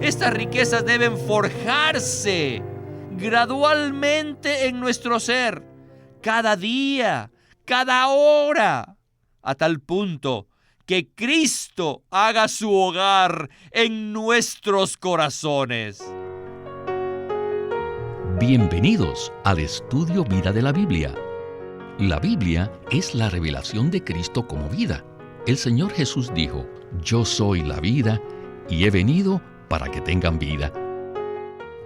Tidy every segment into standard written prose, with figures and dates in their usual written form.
Estas riquezas deben forjarse gradualmente en nuestro ser, cada día, cada hora, a tal punto que Cristo haga su hogar en nuestros corazones. Bienvenidos al Estudio Vida de la Biblia. La Biblia es la revelación de Cristo como vida. El Señor Jesús dijo: "Yo soy la vida y he venido para que tengan vida".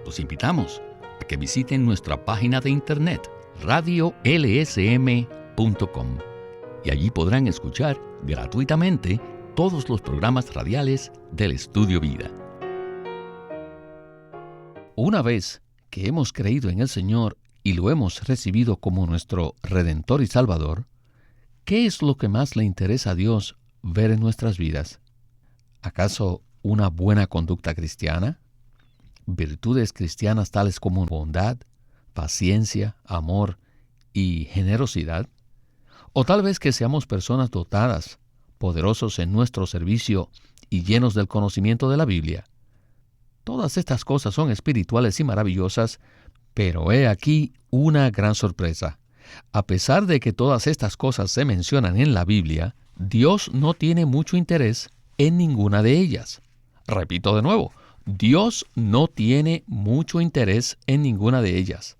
Los invitamos a que visiten nuestra página de internet radiolsm.com y allí podrán escuchar gratuitamente todos los programas radiales del Estudio Vida. Una vez que hemos creído en el Señor y lo hemos recibido como nuestro Redentor y Salvador, ¿qué es lo que más le interesa a Dios ver en nuestras vidas? ¿Acaso una buena conducta cristiana? ¿Virtudes cristianas tales como bondad, paciencia, amor y generosidad? ¿O tal vez que seamos personas dotadas, poderosos en nuestro servicio y llenos del conocimiento de la Biblia? Todas estas cosas son espirituales y maravillosas, pero he aquí una gran sorpresa. A pesar de que todas estas cosas se mencionan en la Biblia, Dios no tiene mucho interés en ninguna de ellas. Repito de nuevo, Dios no tiene mucho interés en ninguna de ellas.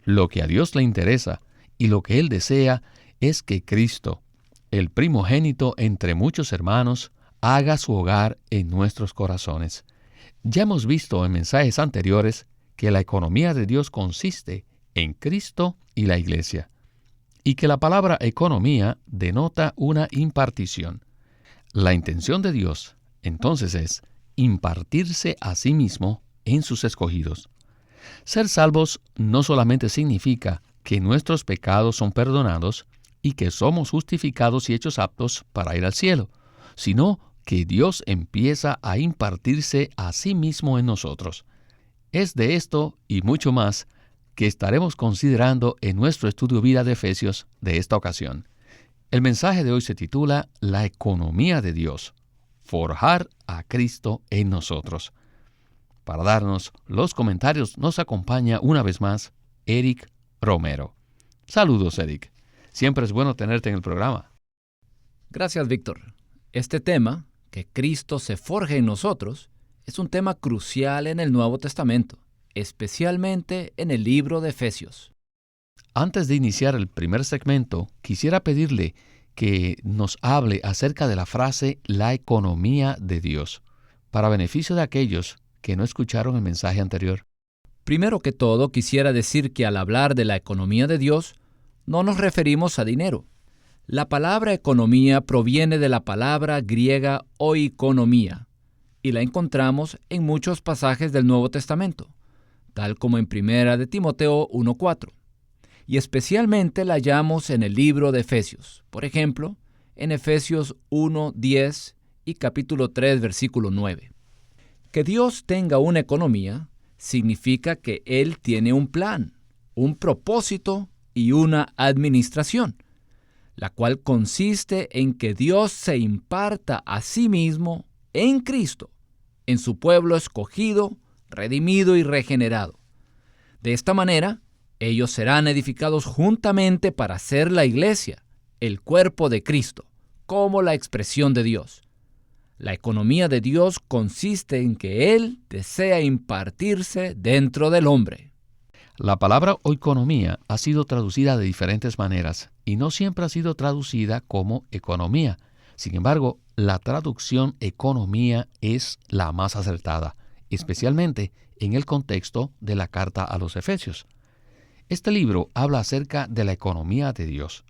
Lo que a Dios le interesa y lo que Él desea es que Cristo, el primogénito entre muchos hermanos, haga su hogar en nuestros corazones. Ya hemos visto en mensajes anteriores que la economía de Dios consiste en Cristo y la Iglesia, y que la palabra economía denota una impartición. La intención de Dios, entonces, es impartirse a sí mismo en sus escogidos. Ser salvos no solamente significa que nuestros pecados son perdonados y que somos justificados y hechos aptos para ir al cielo, sino que Dios empieza a impartirse a sí mismo en nosotros. Es de esto y mucho más que estaremos considerando en nuestro estudio vida de Efesios de esta ocasión. El mensaje de hoy se titula La economía de Dios, forjar a Cristo en nosotros. Para darnos los comentarios nos acompaña una vez más Eric Romero. Saludos, Eric. Siempre es bueno tenerte en el programa. Gracias, Víctor. Este tema, que Cristo se forje en nosotros, es un tema crucial en el Nuevo Testamento, especialmente en el libro de Efesios. Antes de iniciar el primer segmento, quisiera pedirle que nos hable acerca de la frase la economía de Dios, para beneficio de aquellos que no escucharon el mensaje anterior. Primero que todo, quisiera decir que al hablar de la economía de Dios, no nos referimos a dinero. La palabra economía proviene de la palabra griega oikonomía, y la encontramos en muchos pasajes del Nuevo Testamento, tal como en 1 de Timoteo 1:4, y especialmente la hallamos en el libro de Efesios, por ejemplo, en Efesios 1:10 y capítulo 3, versículo 9. Que Dios tenga una economía significa que Él tiene un plan, un propósito y una administración, la cual consiste en que Dios se imparta a sí mismo en Cristo, en su pueblo escogido, redimido y regenerado. De esta manera, ellos serán edificados juntamente para ser la iglesia, el cuerpo de Cristo, como la expresión de Dios. La economía de Dios consiste en que Él desea impartirse dentro del hombre. La palabra oikonomía ha sido traducida de diferentes maneras y no siempre ha sido traducida como economía. Sin embargo, la traducción economía es la más acertada, especialmente en el contexto de la carta a los Efesios. Este libro habla acerca de la economía de Dios.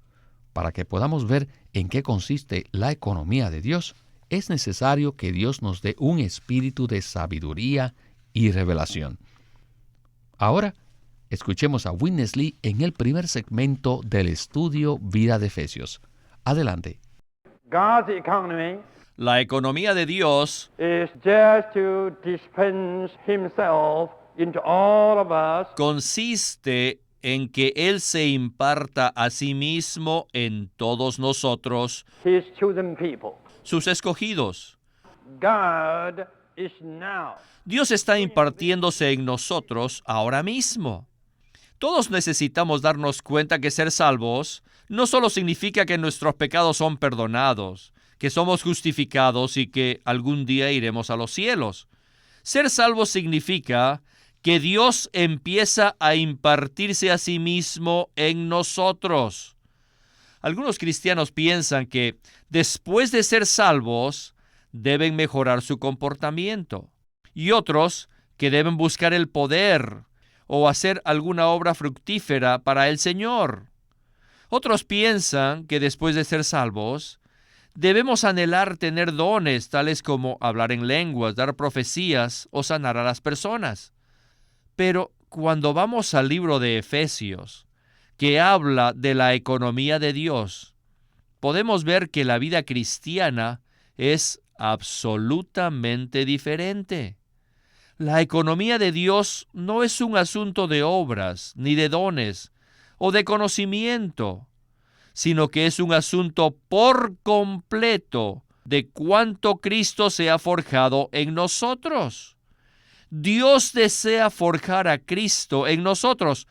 Para que podamos ver en qué consiste la economía de Dios, es necesario que Dios nos dé un espíritu de sabiduría y revelación. Ahora, escuchemos a Witness Lee en el primer segmento del estudio Vida de Efesios. Adelante. God's economy La economía de Dios is just to dispense Himself into all of us consiste en que Él se imparta a sí mismo en todos nosotros, His chosen people. sus escogidos. God is now. Dios está impartiéndose en nosotros ahora mismo. Todos necesitamos darnos cuenta que ser salvos no solo significa que nuestros pecados son perdonados, que somos justificados y que algún día iremos a los cielos. Ser salvos significa que Dios empieza a impartirse a sí mismo en nosotros. Algunos cristianos piensan que después de ser salvos deben mejorar su comportamiento, y otros que deben buscar el poder o hacer alguna obra fructífera para el Señor. Otros piensan que después de ser salvos debemos anhelar tener dones tales como hablar en lenguas, dar profecías o sanar a las personas. Pero cuando vamos al libro de Efesios, que habla de la economía de Dios, podemos ver que la vida cristiana es absolutamente diferente. La economía de Dios no es un asunto de obras, ni de dones, o de conocimiento, sino que es un asunto por completo de cuánto Cristo se ha forjado en nosotros. Dios desea forjar a Cristo en nosotros.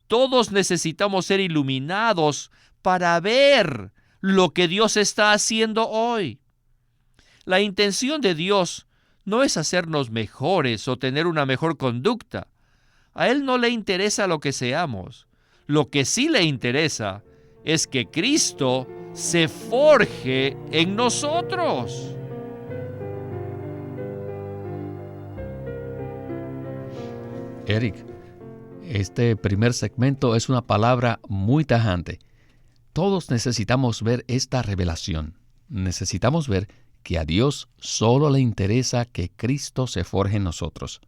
Todos necesitamos ser iluminados para ver lo que Dios está haciendo hoy. La intención de Dios no es hacernos mejores o tener una mejor conducta. A Él no le interesa lo que seamos. Lo que sí le interesa es que Cristo se forje en nosotros. Eric, este primer segmento es una palabra muy tajante. Todos necesitamos ver esta revelación. Necesitamos ver que a Dios solo le interesa que Cristo se forje en nosotros.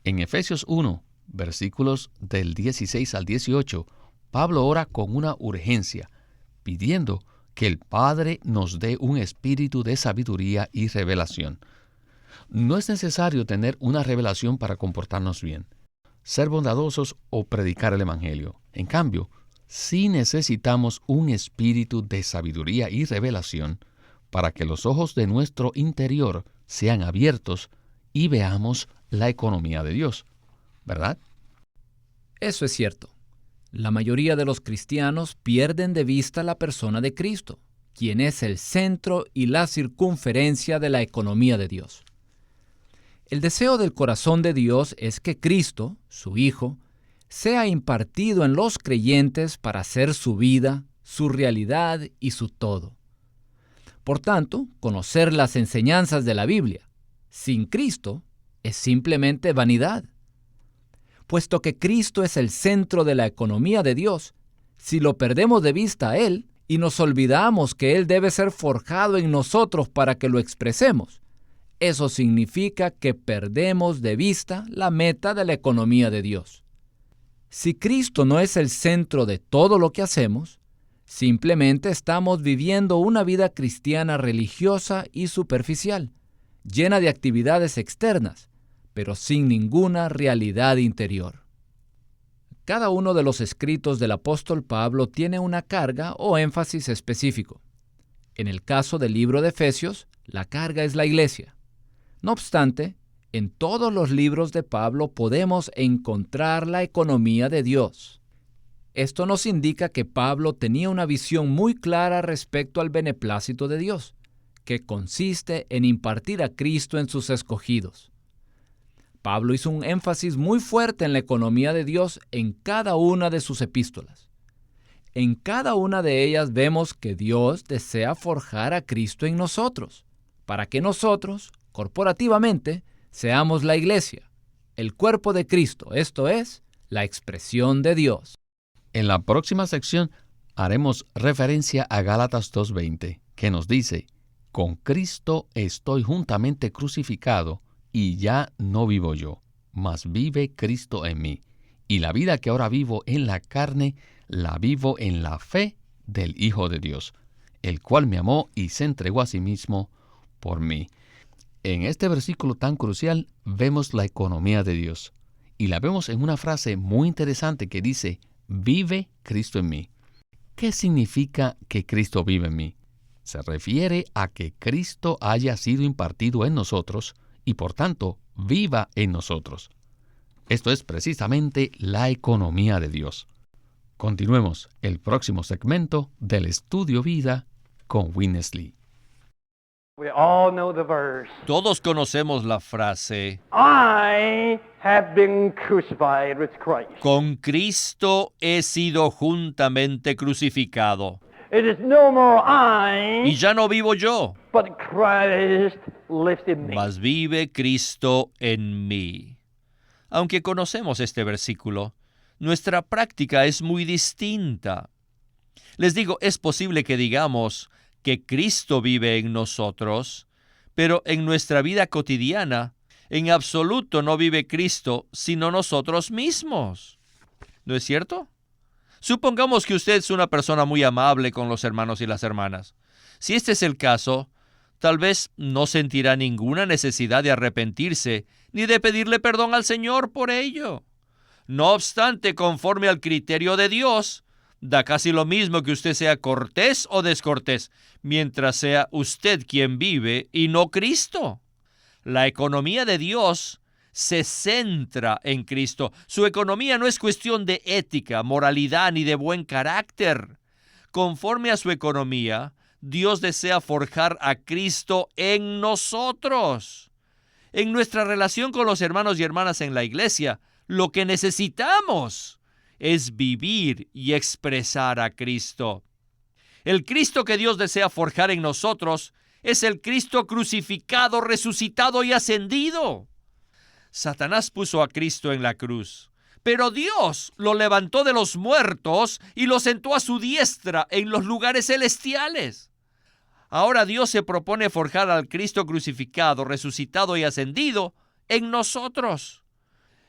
En Efesios 1, versículos del 16 al 18, Pablo ora con una urgencia, pidiendo que el Padre nos dé un espíritu de sabiduría y revelación. No es necesario tener una revelación para comportarnos bien, ser bondadosos o predicar el Evangelio. En cambio, sí necesitamos un espíritu de sabiduría y revelación para que los ojos de nuestro interior sean abiertos y veamos la economía de Dios, ¿verdad? Eso es cierto. La mayoría de los cristianos pierden de vista la persona de Cristo, quien es el centro y la circunferencia de la economía de Dios. El deseo del corazón de Dios es que Cristo, su Hijo, sea impartido en los creyentes para ser su vida, su realidad y su todo. Por tanto, conocer las enseñanzas de la Biblia sin Cristo es simplemente vanidad. Puesto que Cristo es el centro de la economía de Dios, si lo perdemos de vista a Él y nos olvidamos que Él debe ser forjado en nosotros para que lo expresemos, eso significa que perdemos de vista la meta de la economía de Dios. Si Cristo no es el centro de todo lo que hacemos, simplemente estamos viviendo una vida cristiana religiosa y superficial, llena de actividades externas, pero sin ninguna realidad interior. Cada uno de los escritos del apóstol Pablo tiene una carga o énfasis específico. En el caso del libro de Efesios, la carga es la iglesia. No obstante, en todos los libros de Pablo podemos encontrar la economía de Dios. Esto nos indica que Pablo tenía una visión muy clara respecto al beneplácito de Dios, que consiste en impartir a Cristo en sus escogidos. Pablo hizo un énfasis muy fuerte en la economía de Dios en cada una de sus epístolas. En cada una de ellas vemos que Dios desea forjar a Cristo en nosotros, para que nosotros, corporativamente, seamos la iglesia, el cuerpo de Cristo, esto es, la expresión de Dios. En la próxima sección haremos referencia a Gálatas 2:20, que nos dice: con Cristo estoy juntamente crucificado, y ya no vivo yo, mas vive Cristo en mí. Y la vida que ahora vivo en la carne, la vivo en la fe del Hijo de Dios, el cual me amó y se entregó a sí mismo por mí. En este versículo tan crucial vemos la economía de Dios, y la vemos en una frase muy interesante que dice: vive Cristo en mí. ¿Qué significa que Cristo vive en mí? Se refiere a que Cristo haya sido impartido en nosotros y por tanto viva en nosotros. Esto es precisamente la economía de Dios. Continuemos el próximo segmento del Estudio Vida con Witness Lee. We all know the verse. Todos conocemos la frase, I have been crucified with Christ. con Cristo he sido juntamente crucificado. It is no more Y I, ya no vivo yo, but Christ lives in me. mas vive Cristo en mí. Aunque conocemos este versículo, nuestra práctica es muy distinta. Les digo, es posible que digamos que Cristo vive en nosotros, pero en nuestra vida cotidiana, en absoluto no vive Cristo, sino nosotros mismos. ¿No es cierto? Supongamos que usted es una persona muy amable con los hermanos y las hermanas. Si este es el caso, tal vez no sentirá ninguna necesidad de arrepentirse ni de pedirle perdón al Señor por ello. No obstante, conforme al criterio de Dios, da casi lo mismo que usted sea cortés o descortés, mientras sea usted quien vive y no Cristo. La economía de Dios se centra en Cristo. Su economía no es cuestión de ética, moralidad ni de buen carácter. Conforme a su economía, Dios desea forjar a Cristo en nosotros. En nuestra relación con los hermanos y hermanas en la iglesia, lo que necesitamos es vivir y expresar a Cristo. El Cristo que Dios desea forjar en nosotros es el Cristo crucificado, resucitado y ascendido. Satanás puso a Cristo en la cruz, pero Dios lo levantó de los muertos y lo sentó a su diestra en los lugares celestiales. Ahora Dios se propone forjar al Cristo crucificado, resucitado y ascendido en nosotros.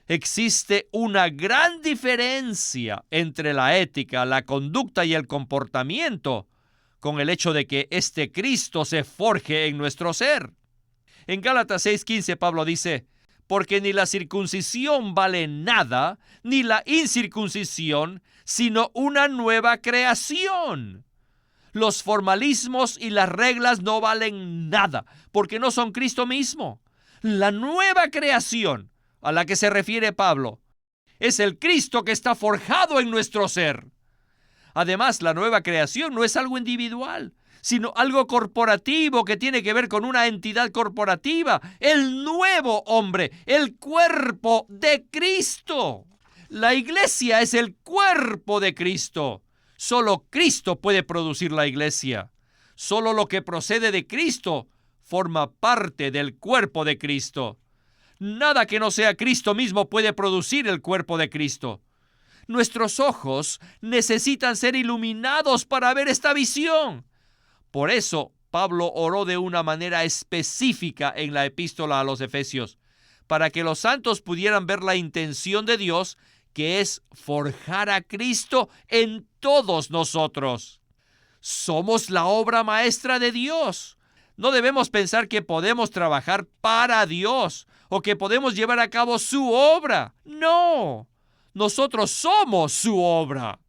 Existe una gran diferencia entre la ética, la conducta y el comportamiento con el hecho de que este Cristo se forje en nuestro ser. En Gálatas 6:15 Pablo dice, porque ni la circuncisión vale nada, ni la incircuncisión, sino una nueva creación. Los formalismos y las reglas no valen nada, porque no son Cristo mismo. La nueva creación a la que se refiere Pablo es el Cristo que está forjado en nuestro ser. Además, la nueva creación no es algo individual, sino algo corporativo que tiene que ver con una entidad corporativa, el nuevo hombre, el cuerpo de Cristo. La iglesia es el cuerpo de Cristo. Solo Cristo puede producir la iglesia. Solo lo que procede de Cristo forma parte del cuerpo de Cristo. Nada que no sea Cristo mismo puede producir el cuerpo de Cristo. Nuestros ojos necesitan ser iluminados para ver esta visión. Por eso, Pablo oró de una manera específica en la epístola a los Efesios, para que los santos pudieran ver la intención de Dios, que es forjar a Cristo en todos nosotros. Somos la obra maestra de Dios. No debemos pensar que podemos trabajar para Dios o que podemos llevar a cabo su obra. No, nosotros somos su obra.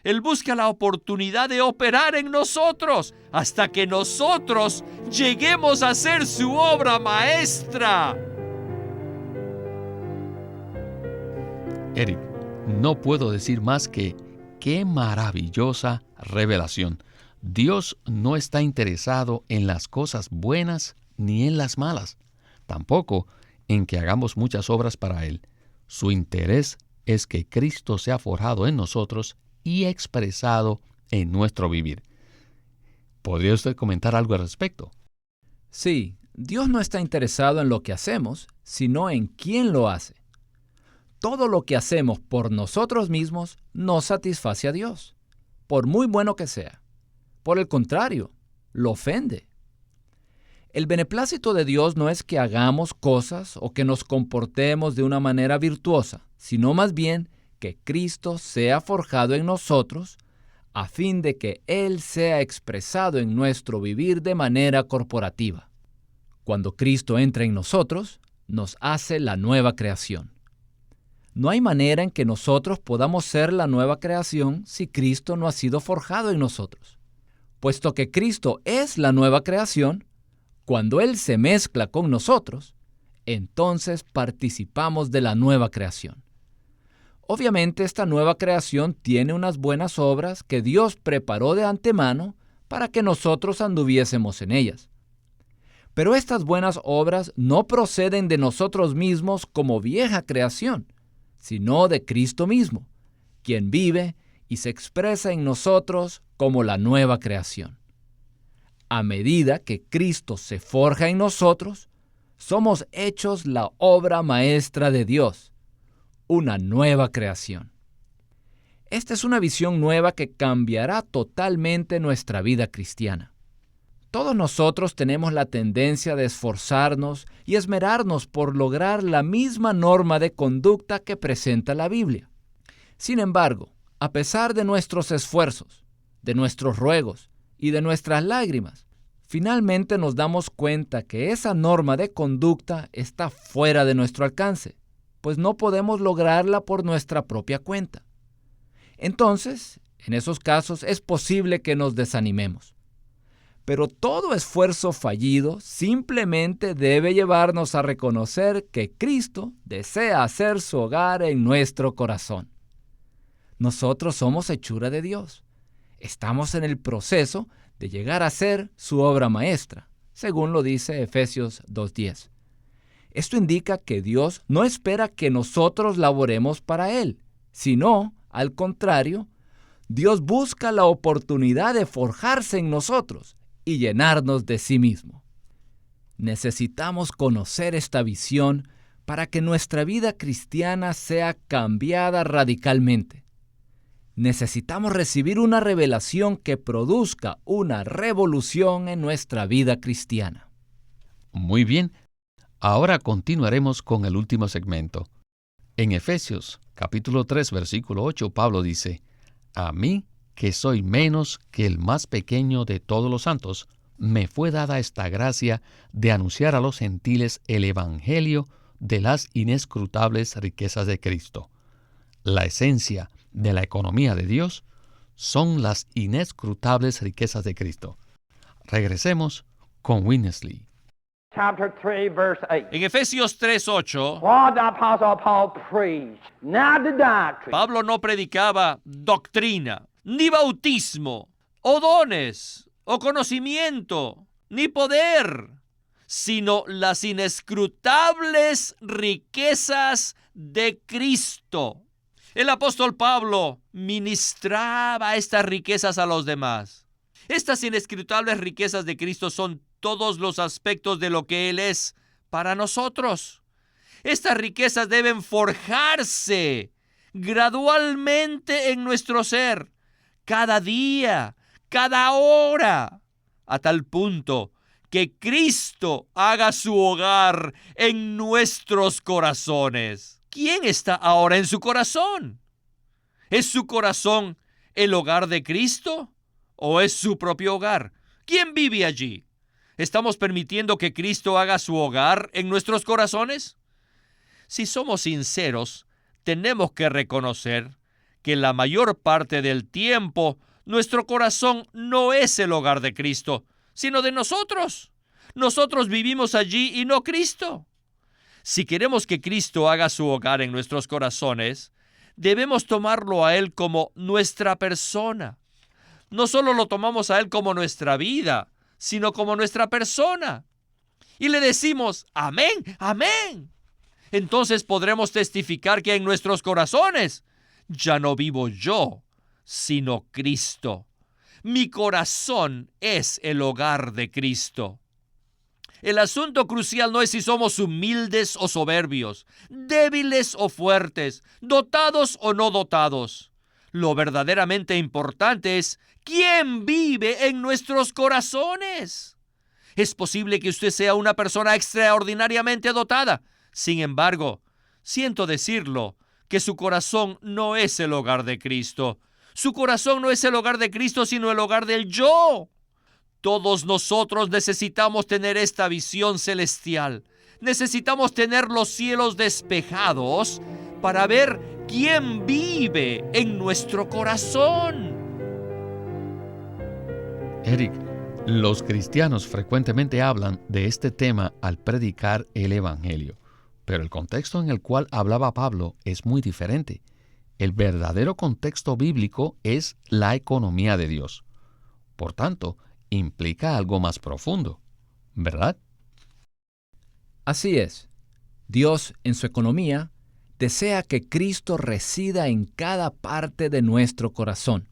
Él busca la oportunidad de operar en nosotros hasta que nosotros lleguemos a ser su obra maestra. Eric, no puedo decir más que qué maravillosa revelación. Dios no está interesado en las cosas buenas ni en las malas, tampoco en que hagamos muchas obras para Él. Su interés es que Cristo sea forjado en nosotros y expresado en nuestro vivir. ¿Podría usted comentar algo al respecto? Sí, Dios no está interesado en lo que hacemos, sino en quién lo hace. Todo lo que hacemos por nosotros mismos no satisface a Dios, por muy bueno que sea. Por el contrario, lo ofende. El beneplácito de Dios no es que hagamos cosas o que nos comportemos de una manera virtuosa, sino más bien que Cristo sea forjado en nosotros a fin de que Él sea expresado en nuestro vivir de manera corporativa. Cuando Cristo entra en nosotros, nos hace la nueva creación. No hay manera en que nosotros podamos ser la nueva creación si Cristo no ha sido forjado en nosotros. Puesto que Cristo es la nueva creación, cuando Él se mezcla con nosotros, entonces participamos de la nueva creación. Obviamente esta nueva creación tiene unas buenas obras que Dios preparó de antemano para que nosotros anduviésemos en ellas. Pero estas buenas obras no proceden de nosotros mismos como vieja creación, sino de Cristo mismo, quien vive y se expresa en nosotros como la nueva creación. A medida que Cristo se forja en nosotros, somos hechos la obra maestra de Dios, una nueva creación. Esta es una visión nueva que cambiará totalmente nuestra vida cristiana. Todos nosotros tenemos la tendencia de esforzarnos y esmerarnos por lograr la misma norma de conducta que presenta la Biblia. Sin embargo, a pesar de nuestros esfuerzos, de nuestros ruegos y de nuestras lágrimas, finalmente nos damos cuenta que esa norma de conducta está fuera de nuestro alcance, pues no podemos lograrla por nuestra propia cuenta. Entonces, en esos casos es posible que nos desanimemos. Pero todo esfuerzo fallido simplemente debe llevarnos a reconocer que Cristo desea hacer su hogar en nuestro corazón. Nosotros somos hechura de Dios. Estamos en el proceso de llegar a ser su obra maestra, según lo dice Efesios 2:10. Esto indica que Dios no espera que nosotros laboremos para Él, sino, al contrario, Dios busca la oportunidad de forjarse en nosotros y llenarnos de sí mismo. Necesitamos conocer esta visión para que nuestra vida cristiana sea cambiada radicalmente. Necesitamos recibir una revelación que produzca una revolución en nuestra vida cristiana. Muy bien, ahora continuaremos con el último segmento. En Efesios, capítulo 3, versículo 8, Pablo dice: «A mí, que soy menos que el más pequeño de todos los santos, me fue dada esta gracia de anunciar a los gentiles el evangelio de las inescrutables riquezas de Cristo». La esencia de la economía de Dios son las inescrutables riquezas de Cristo. Regresemos con Winnesley. Chapter 3, verse 8. En Efesios 3:8, What the Apostle Paul preached, not the doctrine. Pablo no predicaba doctrina, ni bautismo, o dones, o conocimiento, ni poder, sino las inescrutables riquezas de Cristo. El apóstol Pablo ministraba estas riquezas a los demás. Estas inescrutables riquezas de Cristo son todos los aspectos de lo que Él es para nosotros. Estas riquezas deben forjarse gradualmente en nuestro ser, cada día, cada hora, a tal punto que Cristo haga su hogar en nuestros corazones. ¿Quién está ahora en su corazón? ¿Es su corazón el hogar de Cristo o es su propio hogar? ¿Quién vive allí? ¿Estamos permitiendo que Cristo haga su hogar en nuestros corazones? Si somos sinceros, tenemos que reconocer que la mayor parte del tiempo nuestro corazón no es el hogar de Cristo, sino de nosotros. Nosotros vivimos allí y no Cristo. Si queremos que Cristo haga su hogar en nuestros corazones, debemos tomarlo a Él como nuestra persona. No solo lo tomamos a Él como nuestra vida, sino como nuestra persona. Y le decimos, amén, amén. Entonces podremos testificar que en nuestros corazones ya no vivo yo, sino Cristo. Mi corazón es el hogar de Cristo. El asunto crucial no es si somos humildes o soberbios, débiles o fuertes, dotados o no dotados. Lo verdaderamente importante es quién vive en nuestros corazones. Es posible que usted sea una persona extraordinariamente dotada. Sin embargo, siento decirlo, que su corazón no es el hogar de Cristo. Su corazón no es el hogar de Cristo, sino el hogar del yo. Todos nosotros necesitamos tener esta visión celestial. Necesitamos tener los cielos despejados para ver quién vive en nuestro corazón. Eric, Los cristianos frecuentemente hablan de este tema al predicar el Evangelio, pero el contexto en el cual hablaba Pablo es muy diferente. El verdadero contexto bíblico es la economía de Dios. Por tanto, implica algo más profundo, ¿verdad? Así es. Dios, en su economía, desea que Cristo resida en cada parte de nuestro corazón.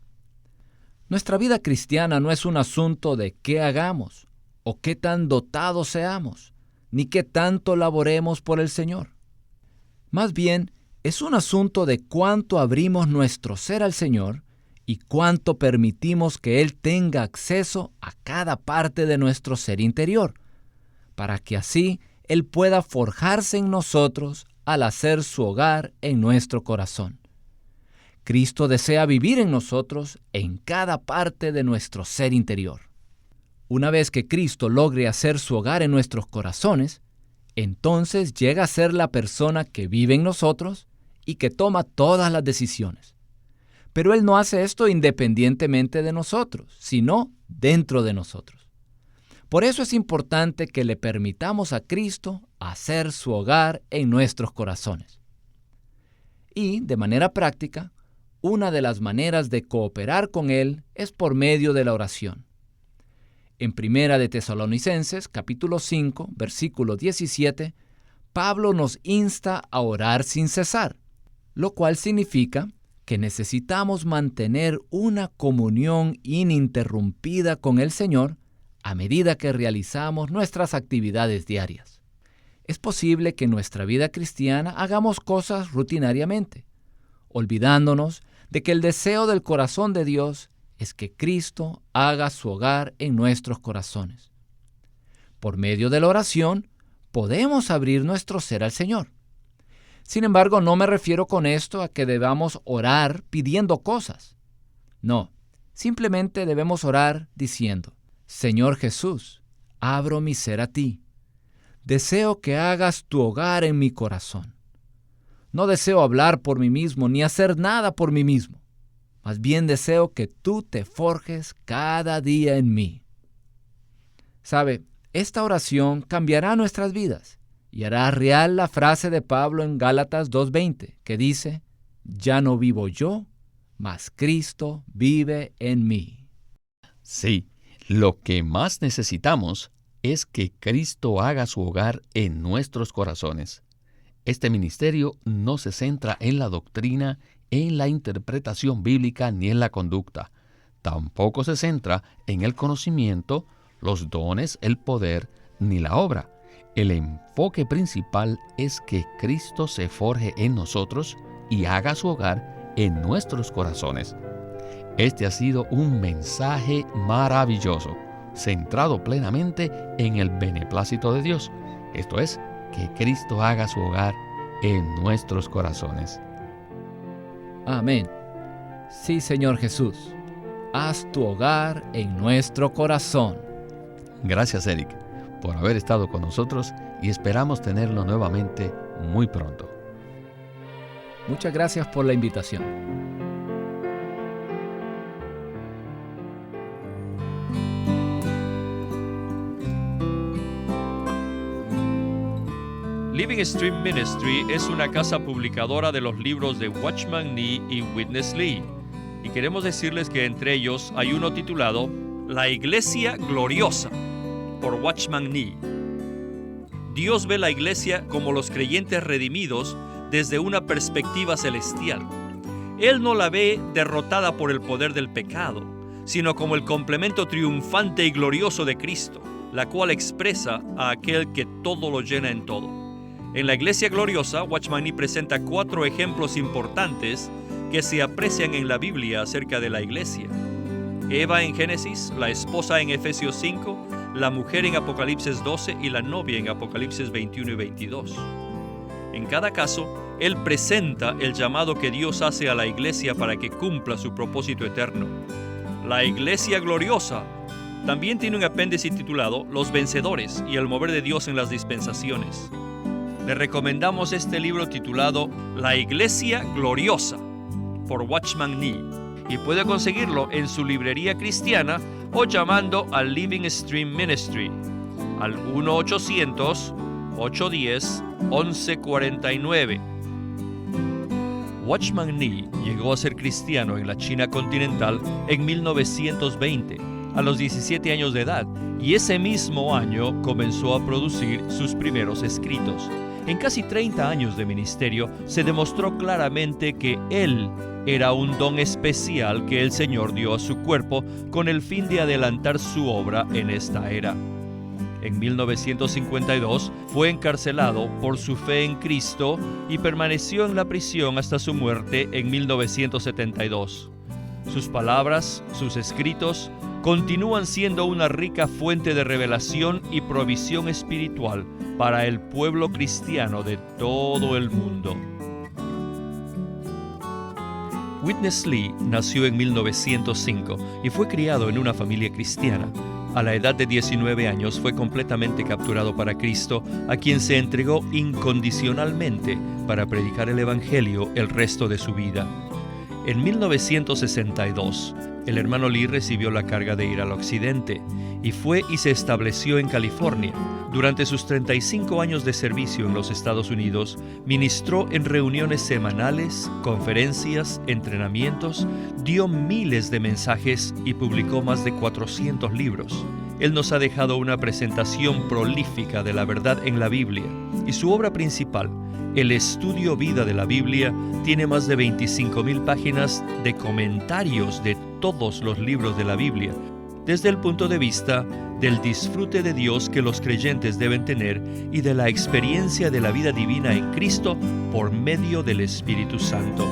Nuestra vida cristiana no es un asunto de qué hagamos, o qué tan dotados seamos, ni qué tanto laboremos por el Señor. Más bien, es un asunto de cuánto abrimos nuestro ser al Señor y cuánto permitimos que Él tenga acceso a cada parte de nuestro ser interior, para que así Él pueda forjarse en nosotros al hacer su hogar en nuestro corazón. Cristo desea vivir en nosotros en cada parte de nuestro ser interior. Una vez que Cristo logre hacer su hogar en nuestros corazones, entonces llega a ser la persona que vive en nosotros y que toma todas las decisiones. Pero Él no hace esto independientemente de nosotros, sino dentro de nosotros. Por eso es importante que le permitamos a Cristo hacer su hogar en nuestros corazones. Y, de manera práctica, una de las maneras de cooperar con Él es por medio de la oración. En Primera de Tesalonicenses, capítulo 5, versículo 17, Pablo nos insta a orar sin cesar, lo cual significa que necesitamos mantener una comunión ininterrumpida con el Señor a medida que realizamos nuestras actividades diarias. Es posible que en nuestra vida cristiana hagamos cosas rutinariamente, olvidándonos de que el deseo del corazón de Dios es que Cristo haga su hogar en nuestros corazones. Por medio de la oración, podemos abrir nuestro ser al Señor. Sin embargo, no me refiero con esto a que debamos orar pidiendo cosas. No, simplemente debemos orar diciendo: Señor Jesús, abro mi ser a ti. Deseo que hagas tu hogar en mi corazón. No deseo hablar por mí mismo ni hacer nada por mí mismo. Más bien deseo que tú te forjes cada día en mí. ¿Sabe? Esta oración cambiará nuestras vidas y hará real la frase de Pablo en Gálatas 2:20, que dice: ya no vivo yo, mas Cristo vive en mí. Sí, lo que más necesitamos es que Cristo haga su hogar en nuestros corazones. Este ministerio no se centra en la doctrina, en la interpretación bíblica ni en la conducta. Tampoco se centra en el conocimiento, los dones, el poder ni la obra. El enfoque principal es que Cristo se forje en nosotros y haga su hogar en nuestros corazones. Este ha sido un mensaje maravilloso, centrado plenamente en el beneplácito de Dios. Esto es, que Cristo haga su hogar en nuestros corazones. Amén. Sí, Señor Jesús, haz tu hogar en nuestro corazón. Gracias, Eric, por haber estado con nosotros y esperamos tenerlo nuevamente muy pronto. Muchas gracias por la invitación. Living Stream Ministry es una casa publicadora de los libros de Watchman Nee y Witness Lee. Y queremos decirles que entre ellos hay uno titulado La Iglesia Gloriosa, por Watchman Nee. Dios ve la iglesia como los creyentes redimidos desde una perspectiva celestial. Él no la ve derrotada por el poder del pecado, sino como el complemento triunfante y glorioso de Cristo, la cual expresa a aquel que todo lo llena en todo. En la Iglesia Gloriosa, Watchman Nee presenta 4 ejemplos importantes que se aprecian en la Biblia acerca de la iglesia. Eva en Génesis, la esposa en Efesios 5, la mujer en Apocalipsis 12 y la novia en Apocalipsis 21 y 22. En cada caso, él presenta el llamado que Dios hace a la iglesia para que cumpla su propósito eterno. La Iglesia Gloriosa también tiene un apéndice titulado Los Vencedores y el mover de Dios en las dispensaciones. Le recomendamos este libro titulado La Iglesia Gloriosa, por Watchman Nee, y puede conseguirlo en su librería cristiana o llamando al Living Stream Ministry al 1-800-810-1149. Watchman Nee llegó a ser cristiano en la China continental en 1920, a los 17 años de edad, y ese mismo año comenzó a producir sus primeros escritos. En casi 30 años de ministerio se demostró claramente que él era un don especial que el Señor dio a su cuerpo con el fin de adelantar su obra en esta era. En 1952 fue encarcelado por su fe en Cristo y permaneció en la prisión hasta su muerte en 1972. Sus palabras, sus escritos, continúan siendo una rica fuente de revelación y provisión espiritual para el pueblo cristiano de todo el mundo. Witness Lee nació en 1905 y fue criado en una familia cristiana. A la edad de 19 años fue completamente capturado para Cristo, a quien se entregó incondicionalmente para predicar el Evangelio el resto de su vida. En 1962, el hermano Lee recibió la carga de ir al occidente y fue y se estableció en California. Durante sus 35 años de servicio en los Estados Unidos, ministró en reuniones semanales, conferencias, entrenamientos, dio miles de mensajes y publicó más de 400 libros. Él nos ha dejado una presentación prolífica de la verdad en la Biblia, y su obra principal, el Estudio Vida de la Biblia, tiene más de 25,000 páginas de comentarios de todos los libros de la Biblia, desde el punto de vista del disfrute de Dios que los creyentes deben tener y de la experiencia de la vida divina en Cristo por medio del Espíritu Santo.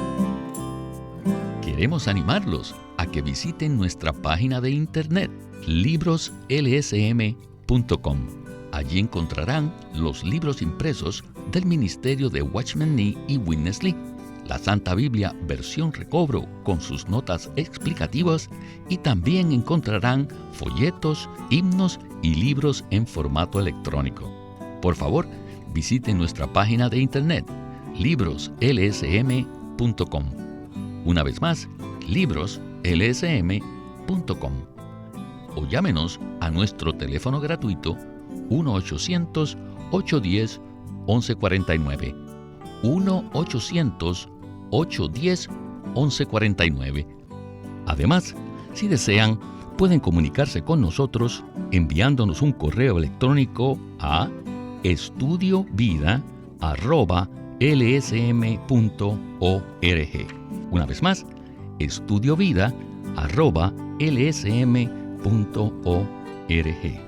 Queremos animarlos a que visiten nuestra página de internet, libroslsm.com. Allí encontrarán los libros impresos del ministerio de Watchman Nee y Witness Lee, la Santa Biblia versión recobro con sus notas explicativas, y también encontrarán folletos, himnos y libros en formato electrónico. Por favor, visiten nuestra página de internet, libroslsm.com. Una vez más, libroslsm.com. O llámenos a nuestro teléfono gratuito 1-800-810-1149. 1-800-810-1149. Además, si desean, pueden comunicarse con nosotros enviándonos un correo electrónico a estudiovida@lsm.org. Una vez más, estudiovida@lsm.org.